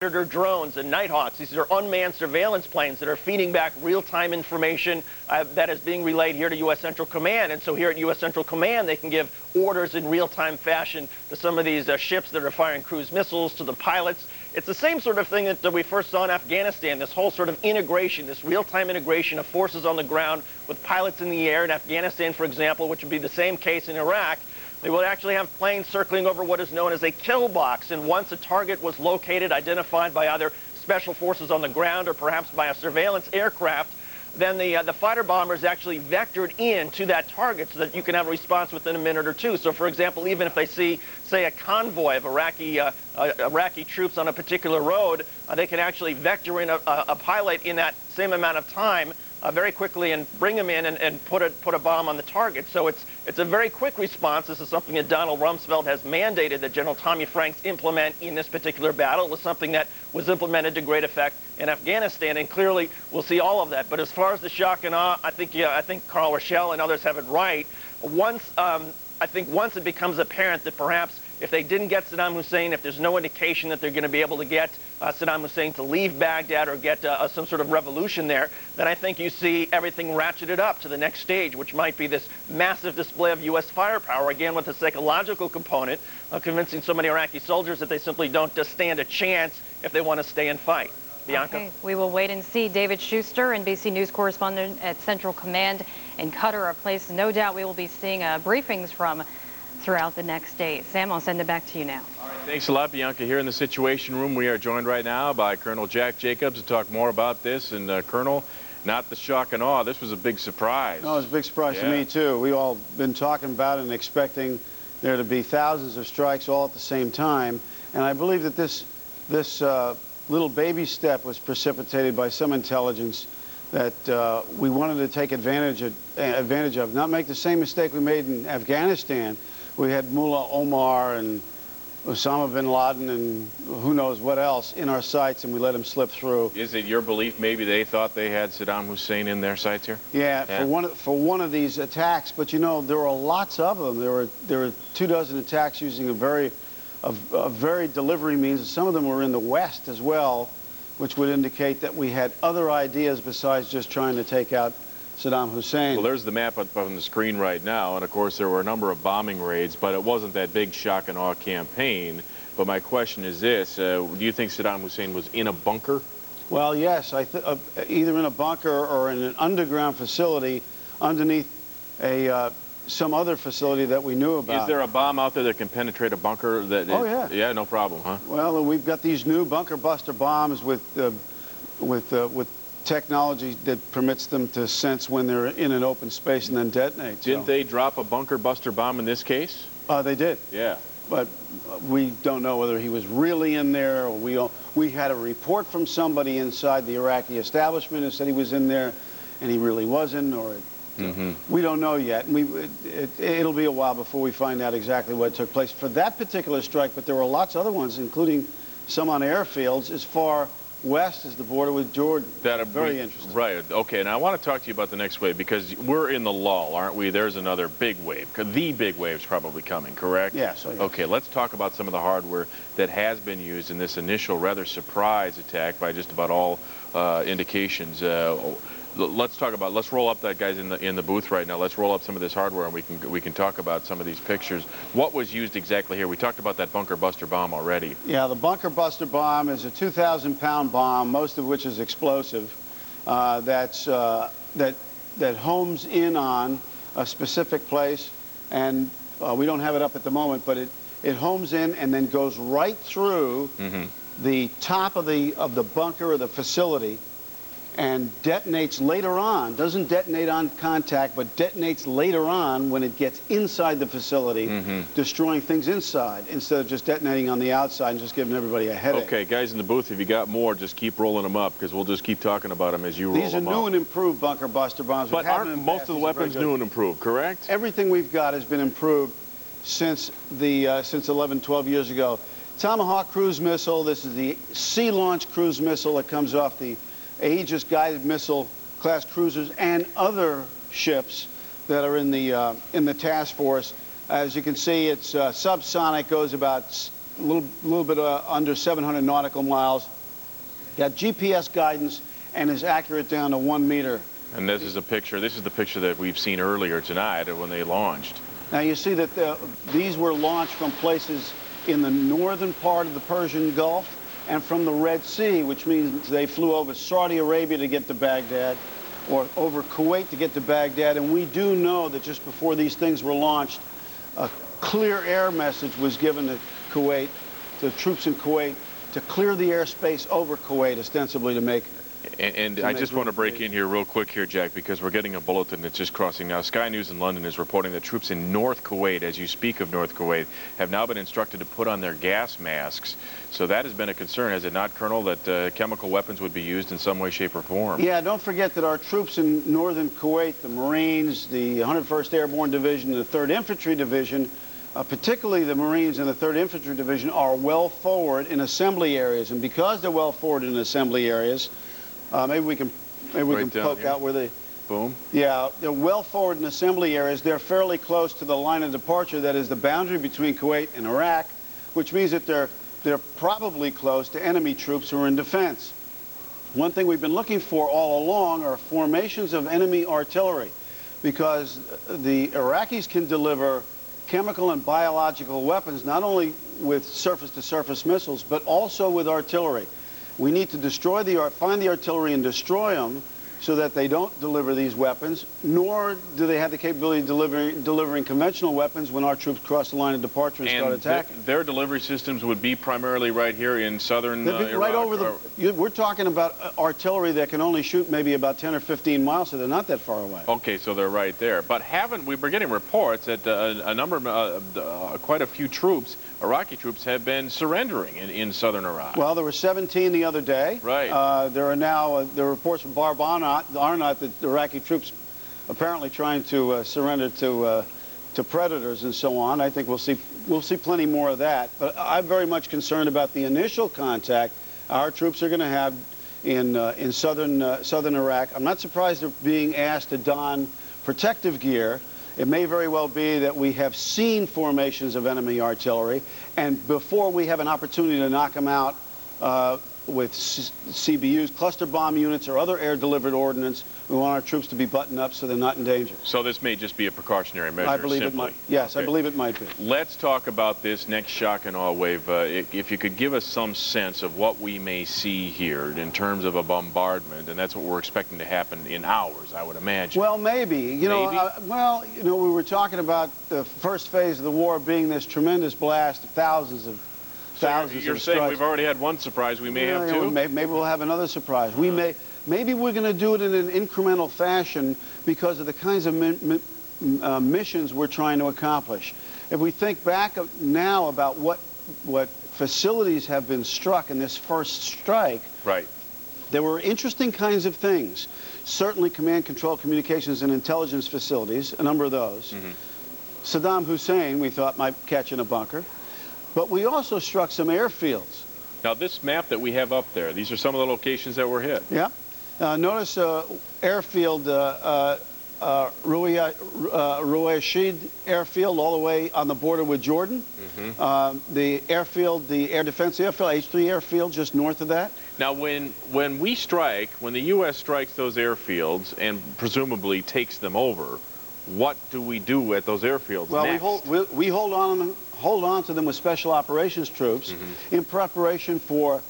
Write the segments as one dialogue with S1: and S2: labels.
S1: Predator drones and Nighthawks. These are unmanned surveillance planes that are feeding back real-time information that is being relayed here to U.S. Central Command. And so here at U.S. Central Command, they can give orders in real-time fashion to some of these ships that are firing cruise missiles, to the pilots. It's the same sort of thing that we first saw in Afghanistan, this whole sort of integration, this real-time integration of forces on the ground with pilots in the air. In Afghanistan, for example, which would be the same case in Iraq, they will actually have planes circling over what is known as a kill box, and once a target was located, identified by either special forces on the ground or perhaps by a surveillance aircraft, then the fighter bomber is actually vectored in to that target so that you can have a response within a minute or two. So, for example, even if they see, say, a convoy of Iraqi troops on a particular road, they can actually vector in a pilot in that same amount of time very quickly and bring them in and put a bomb on the target. So it's a very quick response. This is something that Donald Rumsfeld has mandated that General Tommy Franks implement in this particular battle. It was something that was implemented to great effect in Afghanistan, and clearly we'll see all of that. But as far as the shock and awe, I think Carl Rochelle and others have it right. I think once it becomes apparent that perhaps if they didn't get Saddam Hussein, if there's no indication that they're going to be able to get Saddam Hussein to leave Baghdad or get some sort of revolution there, then I think you see everything ratcheted up to the next stage, which might be this massive display of U.S. firepower, again with a psychological component of convincing so many Iraqi soldiers that they simply don't stand a chance if they want to stay and fight. Bianca?
S2: Okay, we will wait and see. David Schuster, NBC News correspondent at Central Command in Qatar, a place no doubt we will be seeing briefings from throughout the next day. Sam, I'll send it back to you now.
S3: All right, thanks a lot, Bianca. Here in the Situation Room, we are joined right now by Colonel Jack Jacobs to talk more about this. And Colonel, not the shock and awe. This was a big surprise.
S4: No, it was a big surprise to me, too. We all been talking about it and expecting there to be thousands of strikes all at the same time. And I believe that this little baby step was precipitated by some intelligence that we wanted to take advantage of, not make the same mistake we made in Afghanistan. We had Mullah Omar and Osama bin Laden and who knows what else in our sights, and we let him slip through.
S3: Is it your belief maybe they thought they had Saddam Hussein in their sights here?
S4: Yeah, for one of these attacks. But you know, there were lots of them. There were 24 attacks using a very delivery means. Some of them were in the West as well, which would indicate that we had other ideas besides just trying to take out Saddam Hussein.
S3: Well, there's the map up on the screen right now, and of course there were a number of bombing raids, but it wasn't that big shock and awe campaign. But my question is this, do you think Saddam Hussein was in a bunker?
S4: Well, yes, either in a bunker or in an underground facility underneath some other facility that we knew about.
S3: Is there a bomb out there that can penetrate a bunker?
S4: Oh, yeah.
S3: Yeah, no problem, huh?
S4: Well, we've got these new bunker buster bombs with technology that permits them to sense when they're in an open space and then detonate.
S3: Didn't they drop a bunker buster bomb in this case?
S4: They did.
S3: Yeah.
S4: But we don't know whether he was really in there, or we had a report from somebody inside the Iraqi establishment who said he was in there and he really wasn't, or we don't know yet. It'll be a while before we find out exactly what took place for that particular strike, but there were lots of other ones, including some on airfields as far west as the border with Jordan. Very interesting.
S3: Right. Okay. Now I want to talk to you about the next wave, because we're in the lull, aren't we? There's another big wave. The big wave's probably coming, correct?
S4: Yes.
S3: Okay. Let's talk about some of the hardware that has been used in this initial rather surprise attack by just about all indications. Let's roll up that guys in the booth right now. Let's roll up some of this hardware, and we can talk about some of these pictures. What was used exactly here? We talked about that bunker buster bomb already.
S4: Yeah, the bunker buster bomb is a 2,000-pound bomb, most of which is explosive, that homes in on a specific place, and we don't have it up at the moment, but it homes in and then goes right through the top of the bunker or the facility, and detonates later on. Doesn't detonate on contact, but detonates later on when it gets inside the facility, destroying things inside instead of just detonating on the outside and just giving everybody a headache.
S3: Okay, guys in the booth, if you got more, just keep rolling them up, because we'll just keep talking about them as you roll them up.
S4: These are new and improved bunker buster bombs.
S3: But aren't most of the weapons new and improved, correct?
S4: Everything we've got has been improved since 11, 12 years ago. Tomahawk cruise missile. This is the sea-launched cruise missile that comes off the Aegis guided missile class cruisers and other ships that are in the task force. As you can see, it's subsonic, goes about little bit under 700 nautical miles. Got GPS guidance and is accurate down to 1 meter.
S3: And this is a picture. This is the picture that we've seen earlier tonight when they launched.
S4: Now you see that these were launched from places in the northern part of the Persian Gulf and from the Red Sea, which means they flew over Saudi Arabia to get to Baghdad, or over Kuwait to get to Baghdad. And we do know that just before these things were launched, a clear air message was given to Kuwait, to troops in Kuwait, to clear the airspace over Kuwait, ostensibly to make.
S3: And I just want to break in here real quick here, Jack, because we're getting a bulletin that's just crossing now. Sky News in London is reporting that troops in North Kuwait, as you speak of North Kuwait, have now been instructed to put on their gas masks. So that has been a concern, has it not, Colonel, that chemical weapons would be used in some way, shape, or form?
S4: Yeah, don't forget that our troops in northern Kuwait, the Marines, the 101st Airborne Division, and the 3rd Infantry Division, particularly the Marines and the 3rd Infantry Division, are well forward in assembly areas. And because they're well forward in assembly areas, maybe we can poke out where they.
S3: Boom.
S4: Yeah, they're well forward in assembly areas. They're fairly close to the line of departure, that is the boundary between Kuwait and Iraq, which means that they're probably close to enemy troops who are in defense. One thing we've been looking for all along are formations of enemy artillery, because the Iraqis can deliver chemical and biological weapons not only with surface-to-surface missiles, but also with artillery. We need to find the artillery and destroy them so that they don't deliver these weapons, nor do they have the capability of delivering conventional weapons when our troops cross the line of departure and start attacking.
S3: Their delivery systems would be primarily right here in southern Iraq.
S4: Right over we're talking about artillery that can only shoot maybe about 10 or 15 miles, so they're not that far away.
S3: Okay, so they're right there. But we're getting reports that quite a few troops, Iraqi troops, have been surrendering in southern Iraq.
S4: Well, there were 17 the other day.
S3: Right.
S4: There are now reports from Arnott that the Iraqi troops apparently trying to surrender to predators and so on. I think we'll see plenty more of that. But I'm very much concerned about the initial contact our troops are going to have in southern Iraq. I'm not surprised they're being asked to don protective gear. It may very well be that we have seen formations of enemy artillery, and before we have an opportunity to knock them out with CBUs, cluster bomb units, or other air-delivered ordnance, we want our troops to be buttoned up so they're not in danger.
S3: So this may just be a precautionary measure,
S4: I believe it might. Yes, okay. I believe it might be.
S3: Let's talk about this next shock and awe wave. If you could give us some sense of what we may see here in terms of a bombardment, and that's what we're expecting to happen in hours, I would imagine.
S4: Well, maybe. We were talking about the first phase of the war being this tremendous blast of thousands of
S3: You're saying we've already had one surprise, we may have two?
S4: Maybe we'll have another surprise. Maybe we're going to do it in an incremental fashion because of the kinds of missions we're trying to accomplish. If we think back now about what facilities have been struck in this first strike,
S3: right,
S4: there were interesting kinds of things. Certainly command, control, communications, and intelligence facilities, a number of those. Mm-hmm. Saddam Hussein, we thought, might catch in a bunker. But we also struck some airfields.
S3: Now, this map that we have up there, these are some of the locations that were hit.
S4: Yeah. Notice airfield, Ruwayshid airfield, all the way on the border with Jordan. Mm-hmm. The airfield, the air defense airfield, H-3 airfield, just north of that.
S3: Now, when we strike, when the U.S. strikes those airfields and presumably takes them over, what do we do at those airfields next?
S4: We hold on to them with special operations troops, mm-hmm, in preparation for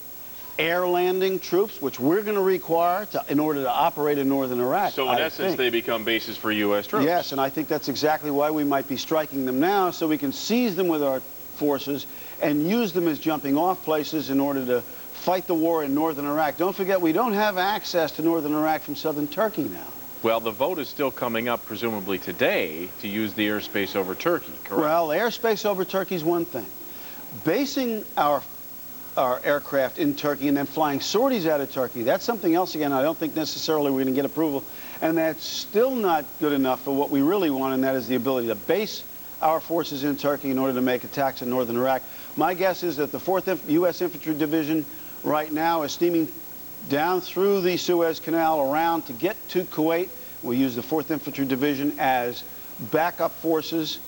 S4: air landing troops, which we're going to require in order to operate in northern Iraq.
S3: So in essence, they become bases for U.S. troops.
S4: Yes, and I think that's exactly why we might be striking them now, so we can seize them with our forces and use them as jumping off places in order to fight the war in northern Iraq. Don't forget, we don't have access to northern Iraq from southern Turkey now.
S3: Well, the vote is still coming up, presumably today, to use the airspace over Turkey, correct?
S4: Well, airspace over Turkey is one thing. Basing our aircraft in Turkey and then flying sorties out of Turkey, that's something else again. I don't think necessarily we're going to get approval. And that's still not good enough for what we really want, and that is the ability to base our forces in Turkey in order to make attacks in northern Iraq. My guess is that the 4th U.S. Infantry Division right now is steaming down through the Suez Canal around to get to Kuwait. We use the 4th Infantry Division as backup forces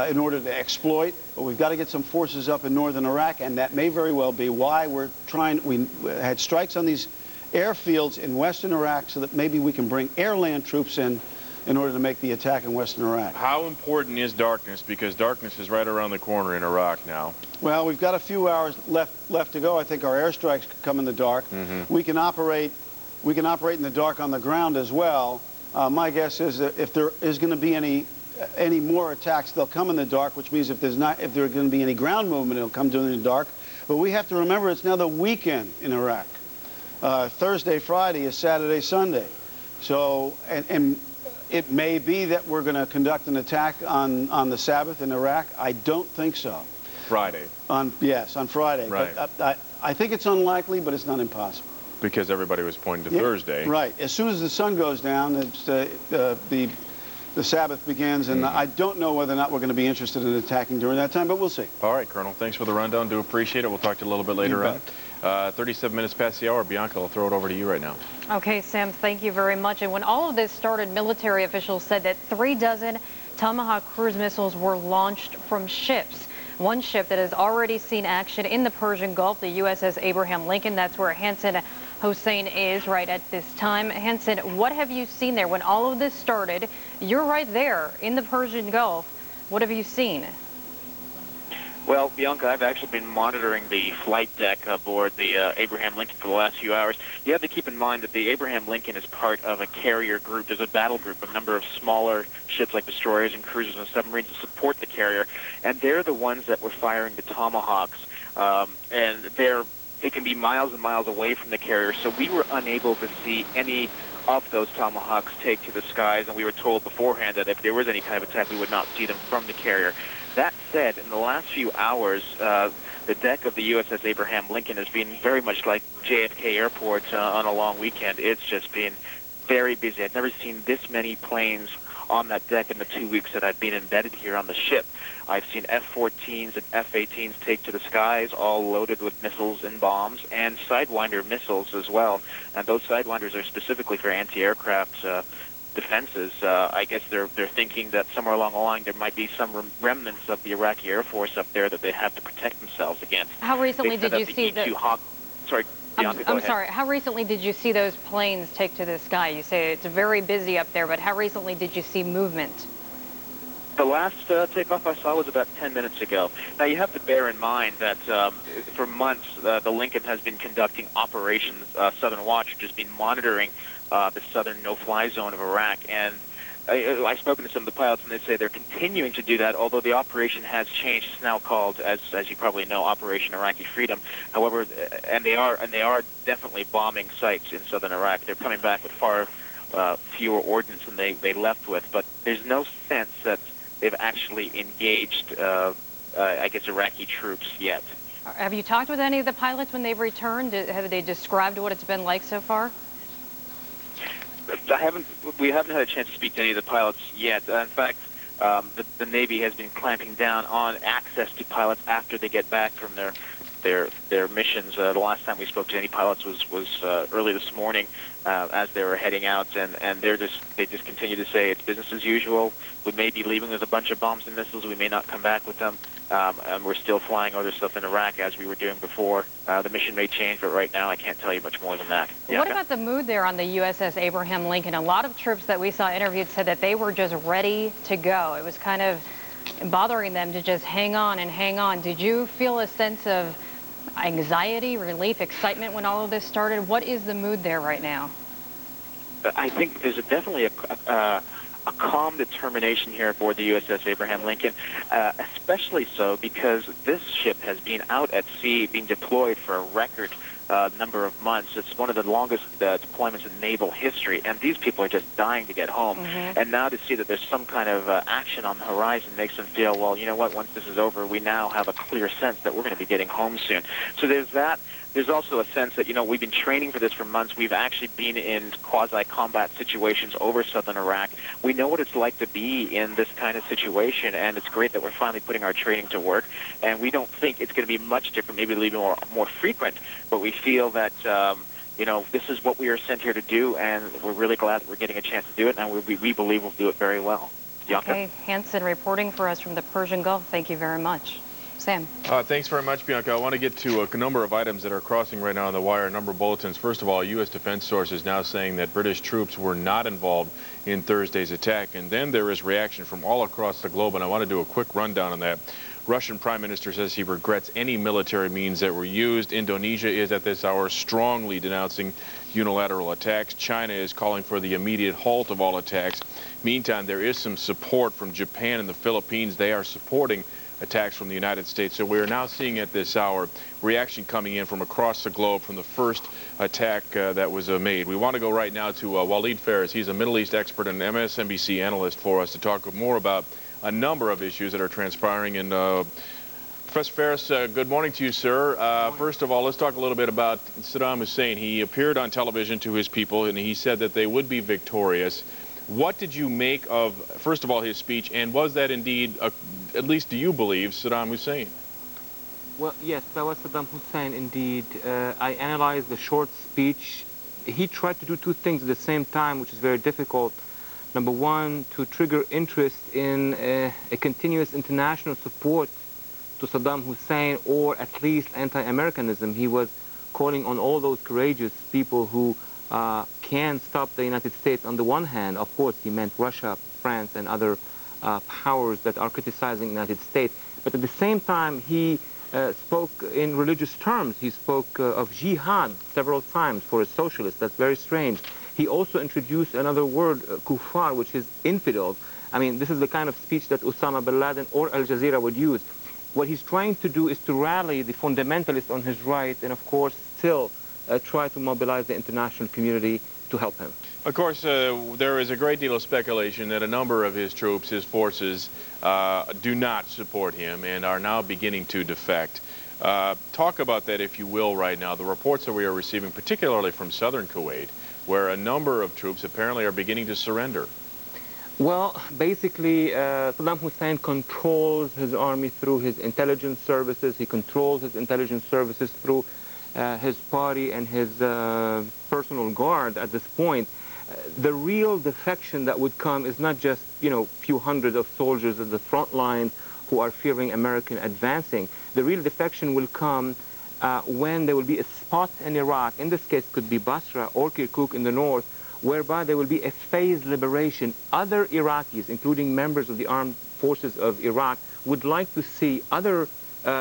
S4: in order to exploit, but we've got to get some forces up in northern Iraq, and that may very well be why we had strikes on these airfields in western Iraq so that maybe we can bring air-land troops in order to make the attack in western Iraq.
S3: How important is darkness? Because darkness is right around the corner in Iraq now.
S4: Well, we've got a few hours left to go. I think our airstrikes could come in the dark. We can operate in the dark on the ground as well. My guess is that if there is going to be any more attacks, they'll come in the dark, which means if there's going to be any ground movement, it'll come during the dark. But we have to remember it's now the weekend in Iraq. Thursday, Friday is Saturday, Sunday. So, and it may be that we're going to conduct an attack on the Sabbath in Iraq. I don't think so.
S3: Friday.
S4: Yes, on Friday.
S3: Right.
S4: But I think it's unlikely, but it's not impossible.
S3: Because everybody was pointing to Thursday.
S4: Right. As soon as the sun goes down, it's, the Sabbath begins, and I don't know whether or not we're going to be interested in attacking during that time, but we'll see.
S3: All right, Colonel. Thanks for the rundown. Do appreciate it. We'll talk to you a little bit later on. 37 minutes past the hour. Bianca, I'll throw it over to you right now.
S2: Okay, Sam, thank you very much. And when all of this started, military officials said that 36 Tomahawk cruise missiles were launched from ships. One ship that has already seen action in the Persian Gulf, the USS Abraham Lincoln. That's where Hansen Hossein is right at this time. Hansen, what have you seen there? When all of this started, you're right there in the Persian Gulf. What have you seen?
S5: Well, Bianca, I've actually been monitoring the flight deck aboard the Abraham Lincoln for the last few hours. You have to keep in mind that the Abraham Lincoln is part of a carrier group. There's a battle group, a number of smaller ships like destroyers and cruisers and submarines to support the carrier, and they're the ones that were firing the Tomahawks, and they can be miles and miles away from the carrier, so we were unable to see any of those Tomahawks take to the skies, and we were told beforehand that if there was any kind of attack, we would not see them from the carrier. That said, in the last few hours, the deck of the USS Abraham Lincoln has been very much like JFK Airport on a long weekend. It's just been very busy. I've never seen this many planes on that deck in the 2 weeks that I've been embedded here on the ship. I've seen F-14s and F-18s take to the skies, all loaded with missiles and bombs, and Sidewinder missiles as well. And those Sidewinders are specifically for anti-aircraft defenses. I guess they're thinking that somewhere along the line there might be some remnants of the Iraqi Air Force up there that they have to protect themselves against.
S2: How recently did you see the...
S5: Sorry, Bianca,
S2: I'm sorry. How recently did you see those planes take to the sky? You say it's very busy up there, but how recently did you see movement?
S5: The last takeoff I saw was about 10 minutes ago. Now, you have to bear in mind that for months, the Lincoln has been conducting operations, Southern Watch, which has been monitoring the southern no-fly zone of Iraq. And I've spoken to some of the pilots, and they say they're continuing to do that, although the operation has changed. It's now called, as you probably know, Operation Iraqi Freedom. However, and they are definitely bombing sites in southern Iraq. They're coming back with far fewer ordnance than they left with, but there's no sense that they've actually engaged, I guess, Iraqi troops yet.
S2: Have you talked with any of the pilots when they've returned? Have they described what it's been like so far?
S5: We haven't had a chance to speak to any of the pilots yet. In fact, the Navy has been clamping down on access to pilots after they get back from their missions. The last time we spoke to any pilots was early this morning as they were heading out, and they just continue to say it's business as usual. We may be leaving with a bunch of bombs and missiles. We may not come back with them. And we're still flying other stuff in Iraq as we were doing before. The mission may change, but right now I can't tell you much more than that. Yeah.
S2: What about the mood there on the USS Abraham Lincoln? A lot of troops that we saw interviewed said that they were just ready to go. It was kind of bothering them to just hang on and hang on. Did you feel a sense of anxiety, relief, excitement when all of this started? What is the mood there right now?
S5: I think there's definitely a calm determination here aboard the USS Abraham Lincoln, especially so because this ship has been out at sea, being deployed for a record number of months. It's one of the longest deployments in naval history, and these people are just dying to get home. And now to see that there's some kind of action on the horizon makes them feel, well, you know what, once this is over, we now have a clear sense that we're going to be getting home soon. So there's that. There's also a sense that, you know, we've been training for this for months. We've actually been in quasi-combat situations over southern Iraq. We know what it's like to be in this kind of situation, and it's great that we're finally putting our training to work. And we don't think it's going to be much different, maybe a little more frequent, but we feel that, you know, this is what we are sent here to do, and we're really glad that we're getting a chance to do it, and we believe we'll do it very well. Bianca?
S2: Okay, Hansen reporting for us from the Persian Gulf. Thank you very much. Sam.
S3: Thanks very much, Bianca. I want to get to a number of items that are crossing right now on the wire, a number of bulletins. First of all, a U.S. defense source is now saying that British troops were not involved in Thursday's attack. And then there is reaction from all across the globe, and I want to do a quick rundown on that. Russian Prime Minister says he regrets any military means that were used. Indonesia is at this hour strongly denouncing unilateral attacks. China is calling for the immediate halt of all attacks. Meantime, there is some support from Japan and the Philippines. They are supporting attacks from the United States. So we are now seeing at this hour reaction coming in from across the globe from the first attack that was made. We want to go right now to Waleed Fares. He's a Middle East expert and MSNBC analyst for us to talk more about a number of issues that are transpiring. And Professor Fares, good morning to you, sir. First of all, let's talk a little bit about Saddam Hussein. He appeared on television to his people, and he said that they would be victorious. What did you make of, first of all, his speech, and was that indeed, at least do you believe, Saddam Hussein?
S6: Well, yes, that was Saddam Hussein indeed. I analyzed the short speech. He tried to do two things at the same time, which is very difficult. Number one, to trigger interest in a continuous international support to Saddam Hussein, or at least anti-Americanism. He was calling on all those courageous people who can stop the United States on the one hand. Of course, he meant Russia, France, and other powers that are criticizing the United States. But at the same time, he spoke in religious terms. He spoke of jihad several times for a socialist. That's very strange. He also introduced another word, kuffar, which is infidels. I mean, this is the kind of speech that Osama bin Laden or Al Jazeera would use. What he's trying to do is to rally the fundamentalists on his right and, of course, still try to mobilize the international community to help him.
S3: Of course, there is a great deal of speculation that a number of his troops, his forces, do not support him and are now beginning to defect. Talk about that, if you will, right now. The reports that we are receiving, particularly from southern Kuwait, where a number of troops apparently are beginning to surrender.
S6: Well, basically, Saddam Hussein controls his army through his intelligence services. He controls his intelligence services through his party and his personal guard at this point. The real defection that would come is not just, few hundred of soldiers at the front lines who are fearing American advancing. The real defection will come when there will be a spot in Iraq, in this case could be Basra or Kirkuk in the north, whereby there will be a phased liberation. Other Iraqis, including members of the armed forces of Iraq, would like to see other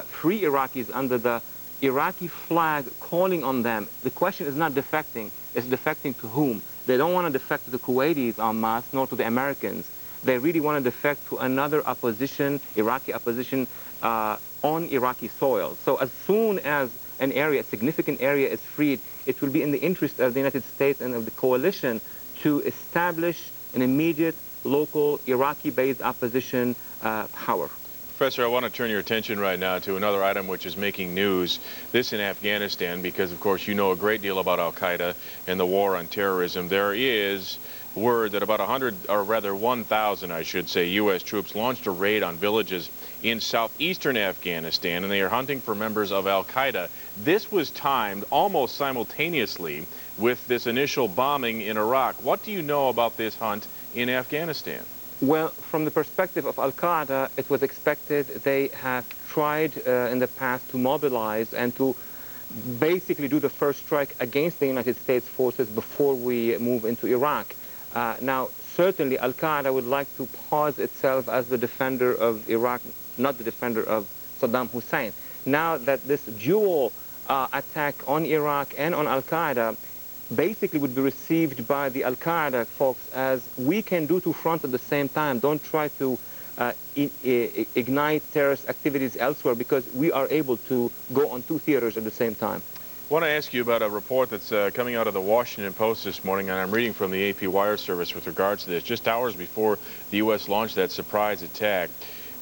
S6: free Iraqis under the Iraqi flag calling on them. The question is not defecting, it's defecting to whom? They don't want to defect to the Kuwaitis en masse, nor to the Americans. They really want to defect to another opposition, Iraqi opposition, on Iraqi soil. So as soon as an area, a significant area is freed, it will be in the interest of the United States and of the coalition to establish an immediate local Iraqi-based opposition power.
S3: Professor, I want to turn your attention right now to another item which is making news, this in Afghanistan, because of course you know a great deal about Al-Qaeda and the war on terrorism. There is word that about 1,000, I should say, U.S. troops launched a raid on villages in southeastern Afghanistan, and they are hunting for members of Al-Qaeda. This was timed almost simultaneously with this initial bombing in Iraq. What do you know about this hunt in Afghanistan?
S6: Well, from the perspective of Al-Qaeda, it was expected. They have tried in the past to mobilize and to basically do the first strike against the United States forces before we move into Iraq. Now, certainly Al-Qaeda would like to pose itself as the defender of Iraq, not the defender of Saddam Hussein. Now that this dual attack on Iraq and on Al-Qaeda basically would be received by the Al-Qaeda folks as we can do two fronts at the same time. Don't try to ignite terrorist activities elsewhere, because we are able to go on two theaters at the same time.
S3: I want to ask you about a report that's coming out of the Washington Post this morning, and I'm reading from the AP Wire Service with regards to this. Just hours before the U.S. launched that surprise attack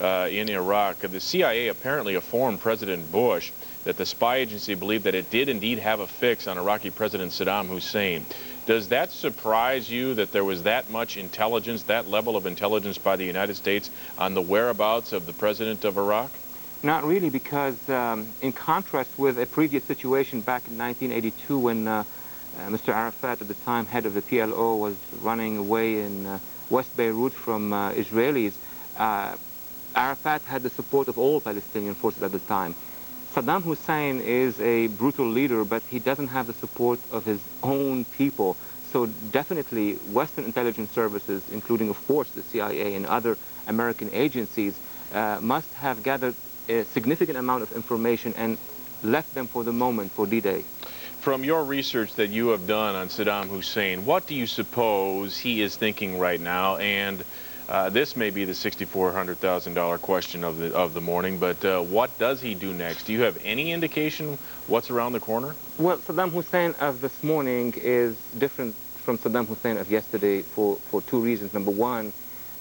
S3: in Iraq, the CIA apparently informed President Bush that the spy agency believed that it did indeed have a fix on Iraqi President Saddam Hussein. Does that surprise you that there was that much intelligence, that level of intelligence by the United States on the whereabouts of the president of Iraq?
S6: Not really, because in contrast with a previous situation back in 1982 when Mr. Arafat, at the time head of the PLO, was running away in West Beirut from Israelis, Arafat had the support of all Palestinian forces at the time. Saddam Hussein is a brutal leader, but he doesn't have the support of his own people. So definitely Western intelligence services, including, of course, the CIA and other American agencies, must have gathered a significant amount of information and left them for the moment, for D-Day.
S3: From your research that you have done on Saddam Hussein, what do you suppose he is thinking right now? And this may be the $64,000 question of the morning, but what does he do next? Do you have any indication what's around the corner?
S6: Well, Saddam Hussein of this morning is different from Saddam Hussein of yesterday for two reasons. Number one,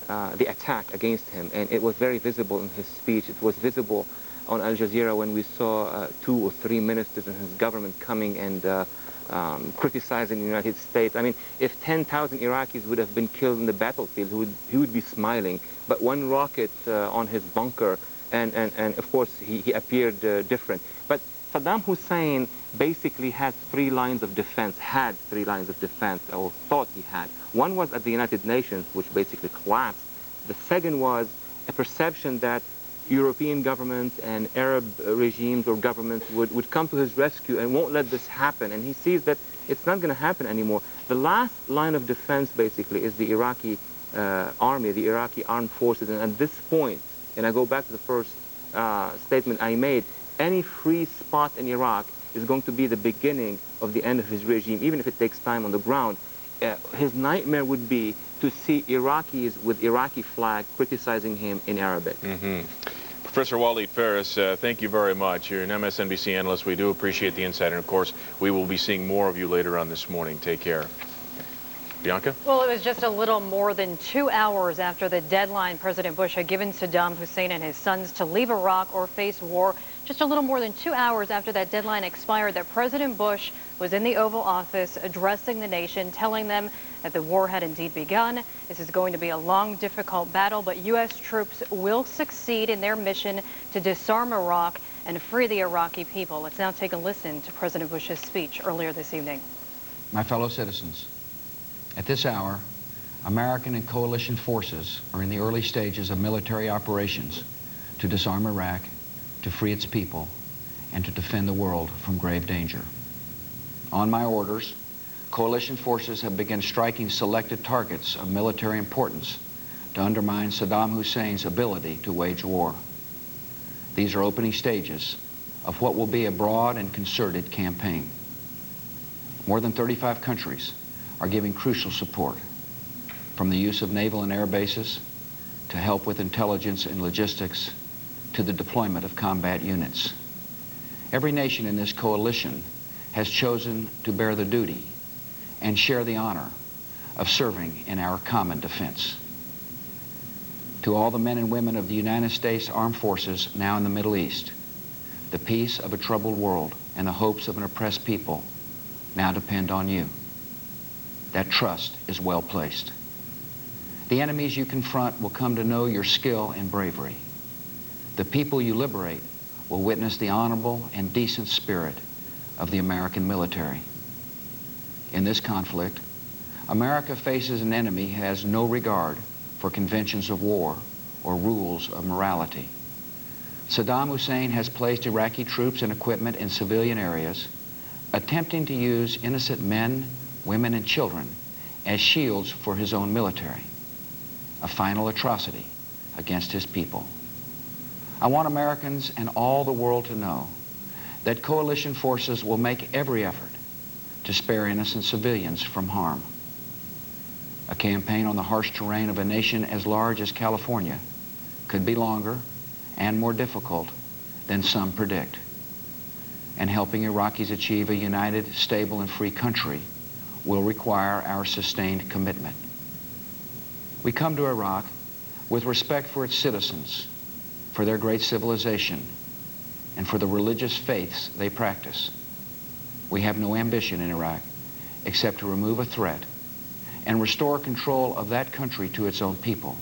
S6: the attack against him, and it was very visible in his speech. It was visible on Al Jazeera when we saw 2 or 3 ministers in his government coming and criticizing the United States. I mean, if 10,000 Iraqis would have been killed in the battlefield, he would be smiling. But one rocket on his bunker, and of course he appeared different. But Saddam Hussein basically had 3 lines of defense, or thought he had. One was at the United Nations, which basically collapsed. The second was a perception that European governments and Arab regimes or governments would come to his rescue and won't let this happen. And he sees that it's not going to happen anymore. The last line of defense, basically, is the Iraqi army, the Iraqi armed forces. And at this point, and I go back to the first statement I made, any free spot in Iraq is going to be the beginning of the end of his regime, even if it takes time on the ground. His nightmare would be to see Iraqis with Iraqi flag criticizing him in Arabic.
S3: Mm-hmm. Professor Walid Phares, thank you very much. You're an MSNBC analyst. We do appreciate the insight. And, of course, we will be seeing more of you later on this morning. Take care. Bianca?
S2: Well, it was just a little more than 2 hours after the deadline President Bush had given Saddam Hussein and his sons to leave Iraq or face war. Just a little more than 2 hours after that deadline expired, that President Bush was in the Oval Office addressing the nation, telling them that the war had indeed begun. This is going to be a long, difficult battle, but U.S. troops will succeed in their mission to disarm Iraq and free the Iraqi people. Let's now take a listen to President Bush's speech earlier this evening.
S7: My fellow citizens, at this hour, American and coalition forces are in the early stages of military operations to disarm Iraq, to free its people, and to defend the world from grave danger. On my orders, coalition forces have begun striking selected targets of military importance to undermine Saddam Hussein's ability to wage war. These are opening stages of what will be a broad and concerted campaign. More than 35 countries are giving crucial support, from the use of naval and air bases to help with intelligence and logistics to the deployment of combat units. Every nation in this coalition has chosen to bear the duty and share the honor of serving in our common defense. To all the men and women of the United States Armed Forces now in the Middle East, the peace of a troubled world and the hopes of an oppressed people now depend on you. That trust is well placed. The enemies you confront will come to know your skill and bravery. The people you liberate will witness the honorable and decent spirit of the American military. In this conflict, America faces an enemy who has no regard for conventions of war or rules of morality. Saddam Hussein has placed Iraqi troops and equipment in civilian areas, attempting to use innocent men, women, and children as shields for his own military, a final atrocity against his people. I want Americans and all the world to know that coalition forces will make every effort to spare innocent civilians from harm. A campaign on the harsh terrain of a nation as large as California could be longer and more difficult than some predict. And helping Iraqis achieve a united, stable, and free country will require our sustained commitment. We come to Iraq with respect for its citizens, for their great civilization, and for the religious faiths they practice. We have no ambition in Iraq except to remove a threat and restore control of that country to its own people.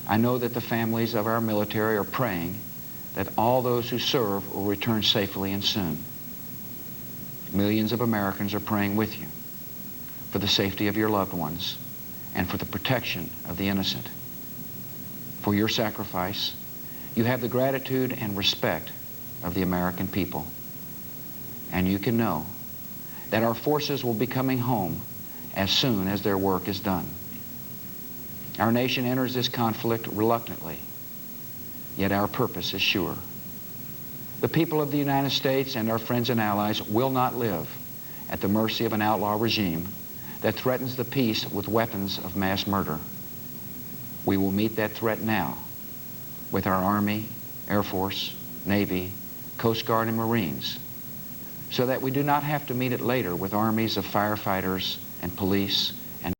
S7: I know that the families of our military are praying that all those who serve will return safely and soon. Millions of Americans are praying with you for the safety of your loved ones and for the protection of the innocent. For your sacrifice, you have the gratitude and respect of the American people. And you can know that our forces will be coming home as soon as their work is done. Our nation enters this conflict reluctantly, yet our purpose is sure. The people of the United States and our friends and allies will not live at the mercy of an outlaw regime that threatens the peace with weapons of mass murder. We will meet that threat now with our Army, Air Force, Navy, Coast Guard, and Marines, so that we do not have to meet it later with armies of firefighters and police